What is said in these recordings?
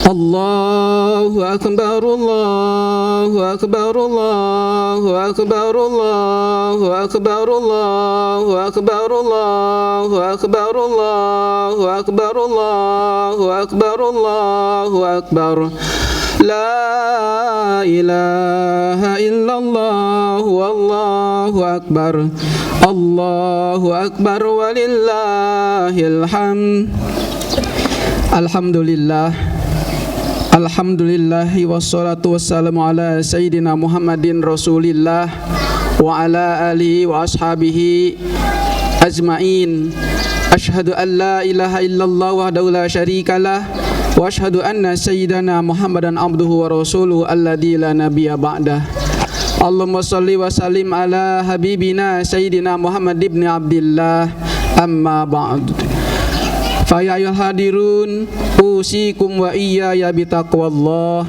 Allahu Akbar, Allahu Akbar, Allahu Akbar, Allahu Akbar, Allahu Akbar, Allahu Akbar, Allahu Akbar, Allahu Akbar, Allahu Akbar. La ilaha illallah, wallahu akbar. Allahu Akbar walillahil hamd. Alhamdulillah. Alhamdulillahi wassalatu wassalamu ala Sayyidina Muhammadin Rasulillah wa ala alihi wa ashabihi ajma'in. Ashhadu an la ilaha illallah wahdahu la syarikalah wa ashhadu anna Sayyidana Muhammadan abduhu wa rasuluhu alladzi la nabiyya ba'dah. Allahumma salli wa sallim ala habibina Sayyidina Muhammad ibn Abdillah, amma ba'd. Fa ya hadirun usikum wa iyaya bitaqwallah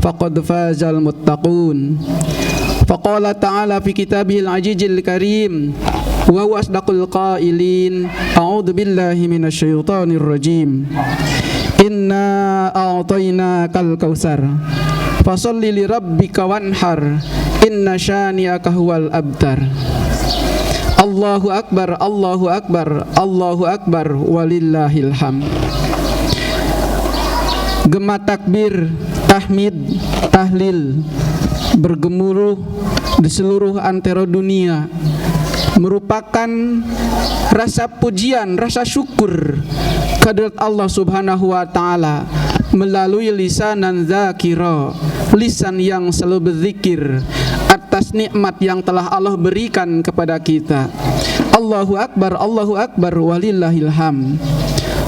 faqad fazal muttaqun. Faqala ta'ala fi kitabihil ajizil karim wa huwa asdaqul qailin. A'udzu billahi minasyaitonir rajim. Inna a'tainakal kautsar fasholli li rabbika wanhar inna syani'aka huwal abtar. Allahu Akbar, Allahu Akbar, Allahu Akbar walillahil hamd. Gema takbir, tahmid, tahlil bergemuruh di seluruh antero dunia merupakan rasa pujian, rasa syukur kehadirat Allah Subhanahu wa taala melalui lisanan zakira, lisan yang selalu berzikir atas nikmat yang telah Allah berikan kepada kita. Allahu Akbar, Allahu Akbar walillahil hamd.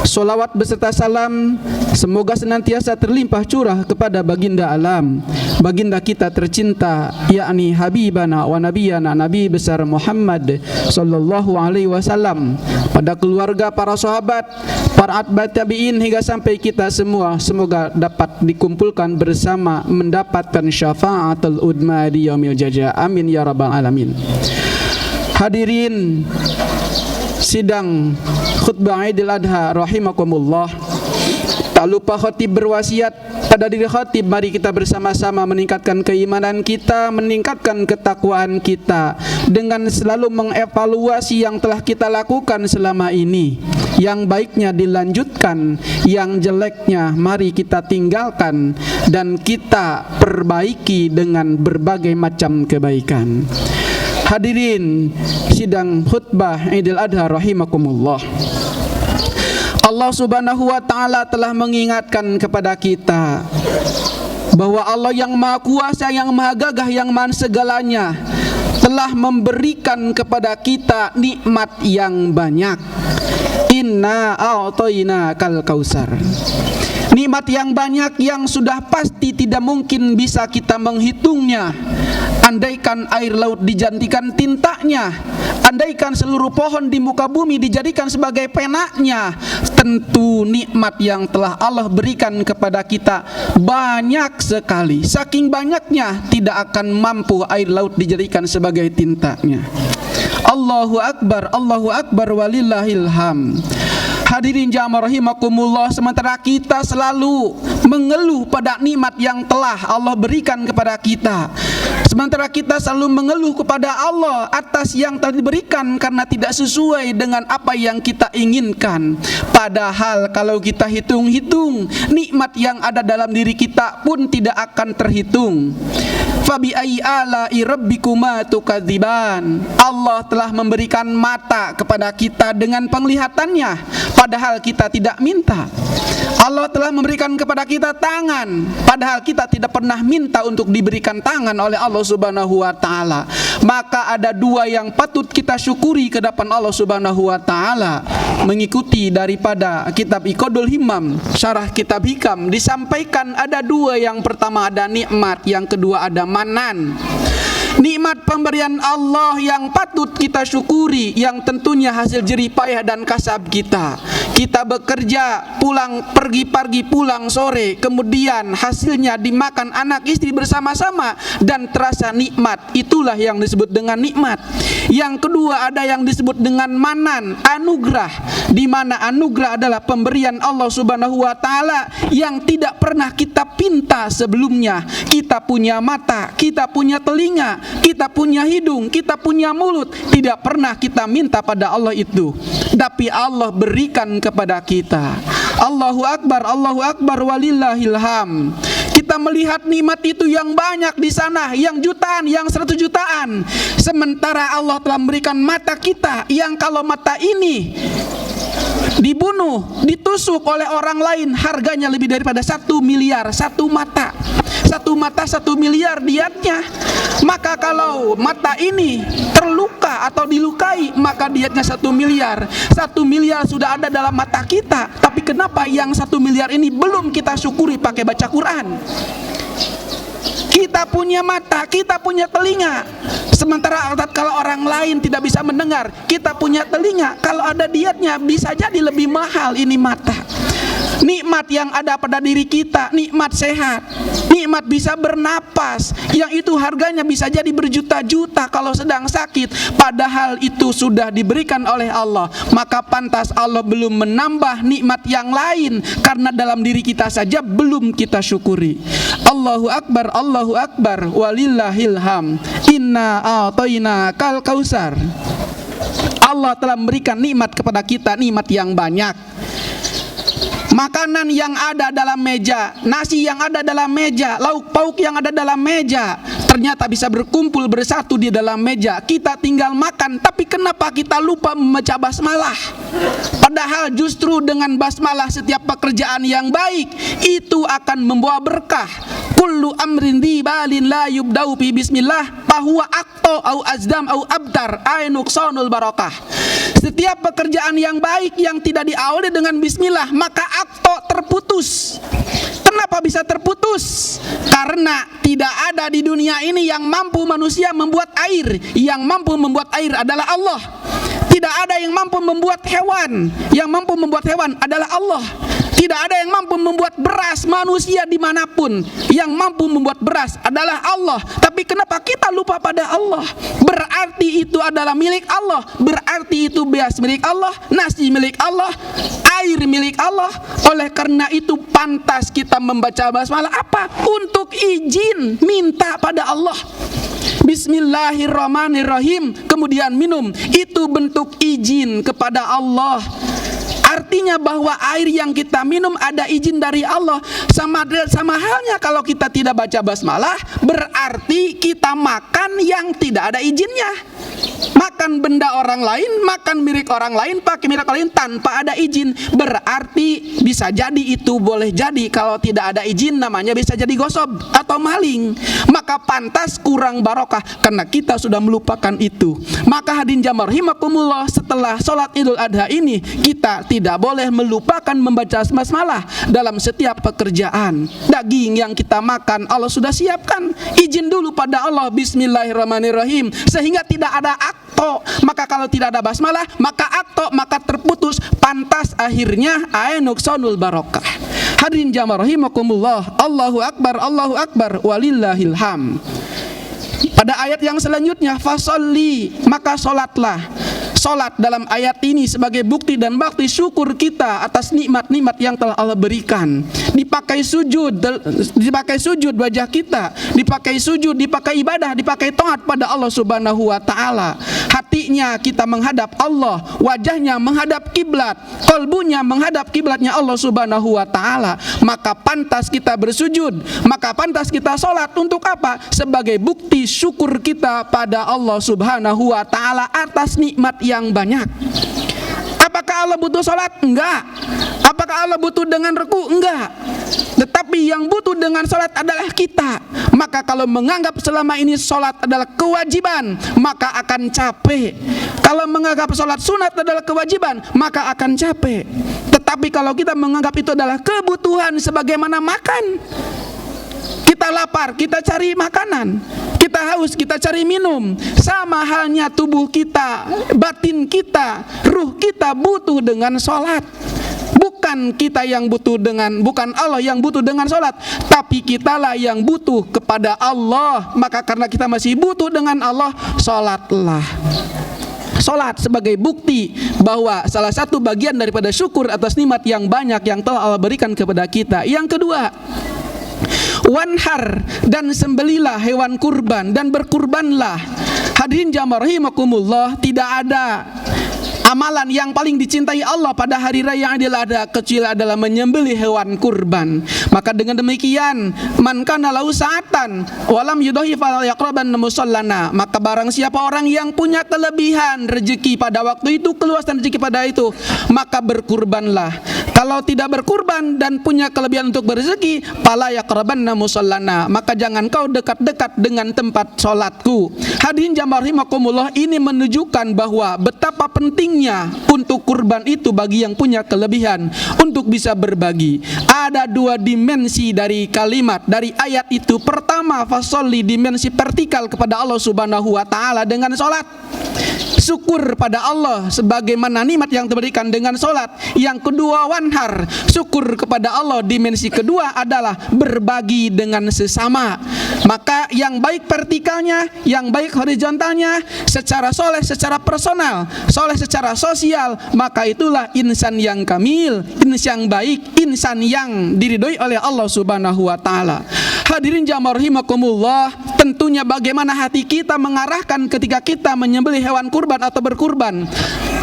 Salawat beserta salam semoga senantiasa terlimpah curah kepada baginda alam, baginda kita tercinta, yakni habibana wa nabiyana Nabi besar Muhammad sallallahu alaihi wasallam, pada keluarga, para sahabat, para atba' tabi'in hingga sampai kita semua, semoga dapat dikumpulkan bersama mendapatkan syafaatul udma di yaumil jaza. Amin ya rabbal alamin. Hadirin sidang khutbah Idul Adha rahimakumullah. Tak lupa khatib berwasiat pada diri khatib, mari kita bersama-sama meningkatkan keimanan kita, meningkatkan ketakwaan kita dengan selalu mengevaluasi yang telah kita lakukan selama ini. Yang baiknya dilanjutkan, yang jeleknya mari kita tinggalkan dan kita perbaiki dengan berbagai macam kebaikan. Hadirin sidang khutbah Idul Adha rahimakumullah. Allah Subhanahu wa taala telah mengingatkan kepada kita bahwa Allah yang Maha Kuasa, yang Maha Gagah, yang Maha segalanya telah memberikan kepada kita nikmat yang banyak. Inna a'tainakal kautsar. Nikmat yang banyak yang sudah pasti tidak mungkin bisa kita menghitungnya. Andaikan air laut dijadikan tintanya, andaikan seluruh pohon di muka bumi dijadikan sebagai penanya, tentu nikmat yang telah Allah berikan kepada kita banyak sekali. Saking banyaknya tidak akan mampu air laut dijadikan sebagai tintanya. Allahu Akbar, Allahu Akbar walillahil hamd. Hadirin jamaah rahimakumullah, sementara kita selalu mengeluh pada nikmat yang telah Allah berikan kepada kita, sementara kita selalu mengeluh kepada Allah atas yang telah diberikan karena tidak sesuai dengan apa yang kita inginkan. Padahal kalau kita hitung-hitung, nikmat yang ada dalam diri kita pun tidak akan terhitung. Fabi ayyi ala'i rabbikuma tukadziban. Allah telah memberikan mata kepada kita dengan penglihatannya, padahal kita tidak minta. Allah telah memberikan kepada kita tangan, padahal kita tidak pernah minta untuk diberikan tangan oleh Allah Subhanahu wa taala. Maka ada dua yang patut kita syukuri ke depan Allah Subhanahu wa taala. Mengikuti daripada kitab Iqadul Himam, syarah kitab Hikam, disampaikan ada dua. Yang pertama ada nikmat, yang kedua ada manan. Nikmat pemberian Allah yang patut kita syukuri, yang tentunya hasil jerih payah dan kasab kita. Kita bekerja, pulang pergi pagi, pulang sore, kemudian hasilnya dimakan anak istri bersama-sama dan terasa nikmat. Itulah yang disebut dengan nikmat. Yang kedua ada yang disebut dengan manan, anugerah. di mana anugerah adalah pemberian Allah Subhanahu wa taala yang tidak pernah kita pinta sebelumnya. Kita punya mata, kita punya telinga, kita punya hidung, kita punya mulut, tidak pernah kita minta pada Allah itu, tapi Allah berikan kepada kita. Allahu Akbar, walillahilham. Kita melihat nikmat itu yang banyak di sana, yang jutaan, yang 100 jutaan. Sementara Allah telah memberikan mata kita, yang kalau mata ini dibunuh, ditusuk oleh orang lain, harganya lebih daripada 1 miliar. Satu mata 1 miliar diatnya. Maka kalau mata ini terluka atau dilukai, maka diatnya 1 miliar. 1 miliar sudah ada dalam mata kita, tapi kenapa yang 1 miliar ini belum kita syukuri pakai baca Quran? Kita punya mata, kita punya telinga, sementara kalau orang lain tidak bisa mendengar. Kita punya telinga, kalau ada diatnya bisa jadi lebih mahal ini mata. Nikmat yang ada pada diri kita, nikmat sehat, nikmat bisa bernapas, yang itu harganya bisa jadi berjuta-juta kalau sedang sakit, padahal itu sudah diberikan oleh Allah. Maka pantas Allah belum menambah nikmat yang lain, karena dalam diri kita saja belum kita syukuri. Allahu Akbar, walillahilham. Inna a'tayna kal kausar. Allah telah memberikan nikmat kepada kita, nikmat yang banyak. Makanan yang ada dalam meja, nasi yang ada dalam meja, lauk pauk yang ada dalam meja, ternyata bisa berkumpul bersatu di dalam meja. Kita tinggal makan, tapi kenapa kita lupa membaca basmalah? Padahal justru dengan basmalah setiap pekerjaan yang baik itu akan membawa berkah. Kullu amrin dibalin la yubdau bi bismillah bahwa akto au azdam au abtar ainuksonul barakah. Setiap pekerjaan yang baik yang tidak diawali dengan bismillah, maka akto terputus. Kenapa bisa terputus? Karena tidak ada di dunia ini yang mampu manusia membuat air. Yang mampu membuat air adalah Allah. Tidak ada yang mampu membuat hewan. Yang mampu membuat hewan adalah Allah. Tidak ada yang mampu membuat beras manusia dimanapun. Yang mampu membuat beras adalah Allah. Tapi kenapa kita lupa pada Allah? Berarti itu adalah milik Allah. Berarti itu beras milik Allah, nasi milik Allah, air milik Allah. Oleh karena itu pantas kita membaca basmalah apa? Untuk izin, minta pada Allah. Bismillahirrahmanirrahim, kemudian minum. Itu bentuk izin kepada Allah. Artinya bahwa air yang kita minum ada izin dari Allah. Sama halnya kalau kita tidak baca basmalah, berarti kita makan yang tidak ada izinnya. Makan benda orang lain, makan milik orang lain, pakai milik orang lain tanpa ada izin. Berarti bisa jadi itu boleh jadi kalau tidak ada izin namanya bisa jadi gosok atau maling. Maka pantas kurang barokah karena kita sudah melupakan itu. Maka hadirin jamaah rahimakumullah, setelah sholat Idul Adha ini kita tidak boleh melupakan membaca basmalah dalam setiap pekerjaan. Daging yang kita makan Allah sudah siapkan, izin dulu pada Allah, bismillahirrahmanirrahim, sehingga tidak ada akto. Maka kalau tidak ada basmalah, maka akto, maka terputus. Pantas akhirnya ainuksonul barokah. Hadirin jamaah rahimakumullah, Allahu Akbar, walillahilham. Pada ayat yang selanjutnya, fasolli, maka solatlah. Solat dalam ayat ini sebagai bukti dan bakti syukur kita atas nikmat-nikmat yang telah Allah berikan. Dipakai sujud wajah kita, dipakai sujud, dipakai ibadah, dipakai taat pada Allah Subhanahu wa taala. Hatinya kita menghadap Allah, wajahnya menghadap kiblat, kalbunya menghadap kiblatnya Allah Subhanahu wa taala. Maka pantas kita bersujud, maka pantas kita solat. Untuk apa? Sebagai bukti syukur kita pada Allah Subhanahu wa taala atas nikmat yang banyak. Apakah Allah butuh sholat? Enggak. Apakah Allah butuh dengan ruku? Enggak. Tetapi yang butuh dengan sholat adalah kita. Maka kalau menganggap selama ini sholat adalah kewajiban, maka akan capek. Kalau menganggap sholat sunat adalah kewajiban, maka akan capek. Tetapi kalau kita menganggap itu adalah kebutuhan sebagaimana makan, kita lapar, kita cari makanan, kita haus, kita cari minum. Sama halnya tubuh kita, batin kita, ruh kita butuh dengan sholat. Bukan kita yang butuh dengan, bukan Allah yang butuh dengan sholat, tapi kitalah yang butuh kepada Allah. Maka karena kita masih butuh dengan Allah, sholatlah. Salat sebagai bukti bahwa salah satu bagian daripada syukur atas nikmat yang banyak yang telah Allah berikan kepada kita. Yang kedua, wanhar, dan sembelilah hewan kurban dan berkurbanlah. Hadirin jamaah rahimakumullah, tidak ada amalan yang paling dicintai Allah pada hari raya Idul Adha kecuali adalah menyembelih hewan kurban. Maka dengan demikian, man kana lahu sa'atan walam yudahi fala yaqraban musallana, maka barang siapa orang yang punya kelebihan rezeki pada waktu itu, keluasan rezeki pada itu, maka berkurbanlah. Kalau tidak berkurban dan punya kelebihan untuk berzeki, fala yaqrabanna musallana, maka jangan kau dekat-dekat dengan tempat salatku. Hadirin jamaah rahimakumullah, ini menunjukkan bahwa betapa pentingnya untuk kurban itu bagi yang punya kelebihan untuk bisa berbagi. Ada dua dimensi dari kalimat, dari ayat itu. Pertama, fasolli, dimensi vertikal kepada Allah Subhanahu wa ta'ala dengan salat, syukur pada Allah sebagaimana nikmat yang diberikan dengan salat. Yang kedua, wanhar, syukur kepada Allah, dimensi kedua adalah berbagi dengan sesama. Maka yang baik vertikalnya, yang baik horizontalnya, secara soleh, secara personal, soleh secara sosial, maka itulah insan yang kamil, insan yang baik, insan yang diridhoi oleh Allah Subhanahu wa ta'ala. Hadirin jamaah rahimakumullah, tentunya bagaimana hati kita mengarahkan ketika kita menyembelih hewan kurban atau berkurban.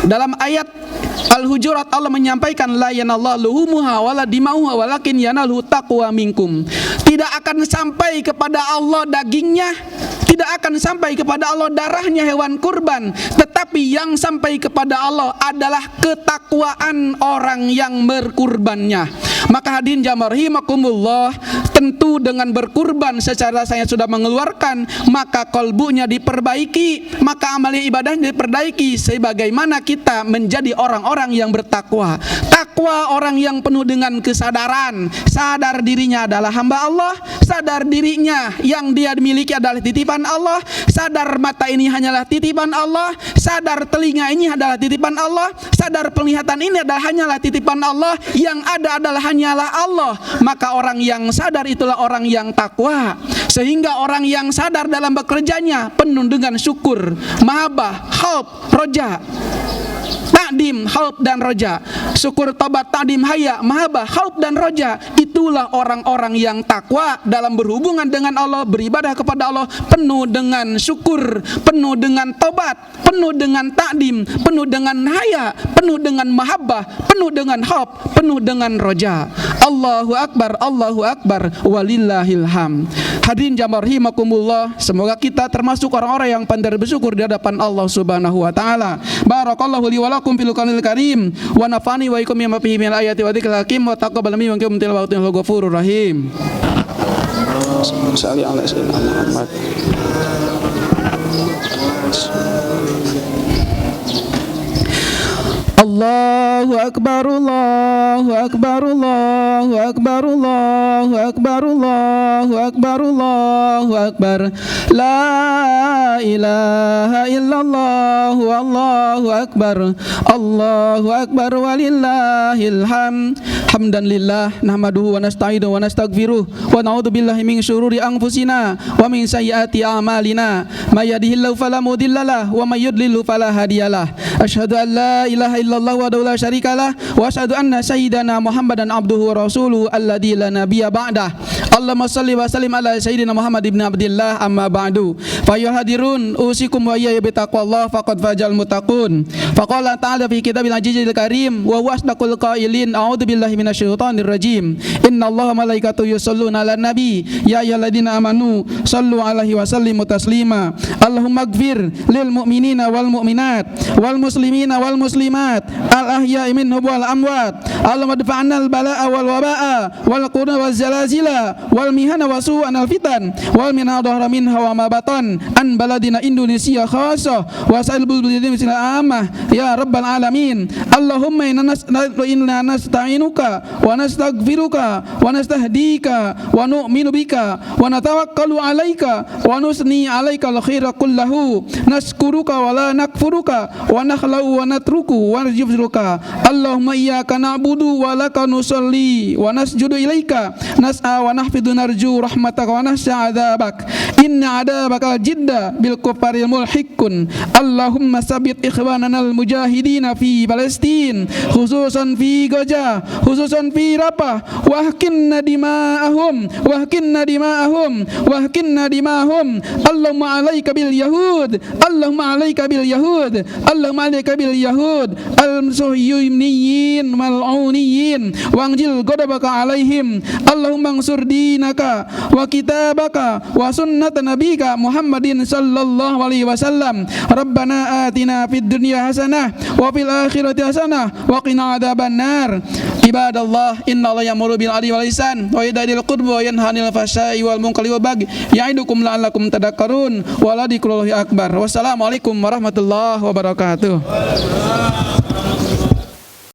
Dalam ayat Al-Hujurat Allah menyampaikan, la yanallahu luhumuha wala dimauha walakin yanaluhu taqwa minkum. Tidak akan sampai kepada Allah dagingnya, tidak akan sampai kepada Allah darahnya hewan kurban, tetapi yang sampai kepada Allah adalah ketakwaan orang yang berkurbannya. Maka hadirin jamaah rahimakumullah, tentu dengan berkurban secara saya sudah mengeluarkan, maka kolbunya diperbaiki, maka amalia ibadahnya diperbaiki, sebagaimana kita menjadi orang-orang yang bertakwa. Takwa orang yang penuh dengan kesadaran, sadar dirinya adalah hamba Allah, sadar dirinya yang dia miliki adalah titipan Allah, sadar mata ini hanyalah titipan Allah, sadar telinga ini adalah titipan Allah, sadar penglihatan ini adalah hanyalah titipan Allah, yang ada adalah hanyalah Allah. Maka orang yang sadar itulah orang yang takwa, sehingga orang yang sadar dalam bekerjanya penuh dengan syukur, mahabbah, khauf, roja, ta'dim, khauf dan roja, syukur, tobat, ta'dim, haya, mahabbah, khauf dan roja. Itulah orang-orang yang takwa dalam berhubungan dengan Allah, beribadah kepada Allah, penuh dengan syukur, penuh dengan tobat, penuh dengan ta'dim, penuh dengan haya, penuh dengan mahabbah, penuh dengan khauf, penuh dengan roja. Allahu akbar, Allahu akbar, walillahil hamd. Hadirin jamaah rahimakumullah, semoga kita termasuk orang-orang yang pandai bersyukur di hadapan Allah Subhanahu wa ta'ala. Barakallahu li wa lakum fil Qur'anil Karim wa nafani wa ikum bima fihi minal ayati wa dzikril hakim wa taqabbal minni wa minkum tilawatan ghafurur rahim. Salli ala sayyidina Muhammad. Allahu akbar, Allahu akbar, Allahu akbar, Allahu akbar, Allahu akbar, Allahu akbar. La ilaha illallah, Allahu akbar, Allahu akbar, walillahil hamd. Hamdan lillah, nahmaduhu wa nasta'inu wa nastaghfiruh wa na'udzu billahi min syururi anfusina wa min sayyiati a'malina. May yahdihillahu fala mudhillalah wa may yudlil fala hadiyalah. Asyhadu an la ilaha illallah wa la syarikalah wa asyhadu anna sayyidana Muhammadan abduhu wa rasuluhu alladzi la nabiyya ba'dah. Allahumma shalli wa sallim ala sayyidina Muhammad ibn Abdillah, amma ba'du. Fa ya hadirun usikum wa iyya bi taqwallah faqad fajal muttaqun. Faqala ta'ala fi kitabil azizil karim wa huwa asdaqul qailin, a'udzu billahi minasyaitonir rajim. Innallaha malaikatahu yusholluna 'alan nabi ya ayyuhalladzina amanu shallu 'alaihi wa sallimu taslima. Allahumma ighfir lil mu'minina wal mu'minat wal muslimina wal muslimat al ahya'i minhum wal amwat. Allahumma dfa'na al bala'a wal waba'a wal quruna wal zalazila wal mihana wa su'an al fitan wal minha dhahra minha wa ma batan an baladina Indonesia khassa wa sa'il buludin amah ya rabbal alamin. Allahumma inna nasta'inuka wa nastaghfiruka wa nastahdika wa nu'minu bika wa natawakkalu 'alaika wa nusni 'alaika al khaira kullahu naskuruka wa la nakfuruka wa nakhlau wa natruku wa narjuzuka. Allahumma iyyaka na'budu wa laka nusalli wa nasjudu ilaika nas'a wa nahfidu narju rahmataka wa nahsya 'adzabak. inna adabaka jidda bil kufaril mulhikun. Allahumma sabit ikhwanana al mujahidina fi Palestin, khususan fi Gaza, khususan fi Rafah, wahkinna dima'ahum, wahkinna dima'ahum, wahkinna dima'ahum. Allahumma alaika bil yahud, Allahumma alaika bil yahud, Allahumma alaika bil yahud al-suhyuniyin mal'uniyin wangjil ghadabaka alaihim. Allahumma ansur dinaka wa kitabaka wa sunnat nabika Muhammadin sallallahu alaihi wasallam. Rabbana atina fid dunya hasanah wa fil akhirati hasanah wa qina adzabannar. Ibadallah, innallaha ya'muru bil 'adli wal ihsan wa yad'il qurba wa yanha 'anil fahsya'i wal munkari wal baghi ya'idukum la'allakum tadhakkarun wa la dzikrullahi akbar. Wassalamualaikum warahmatullahi wabarakatuh.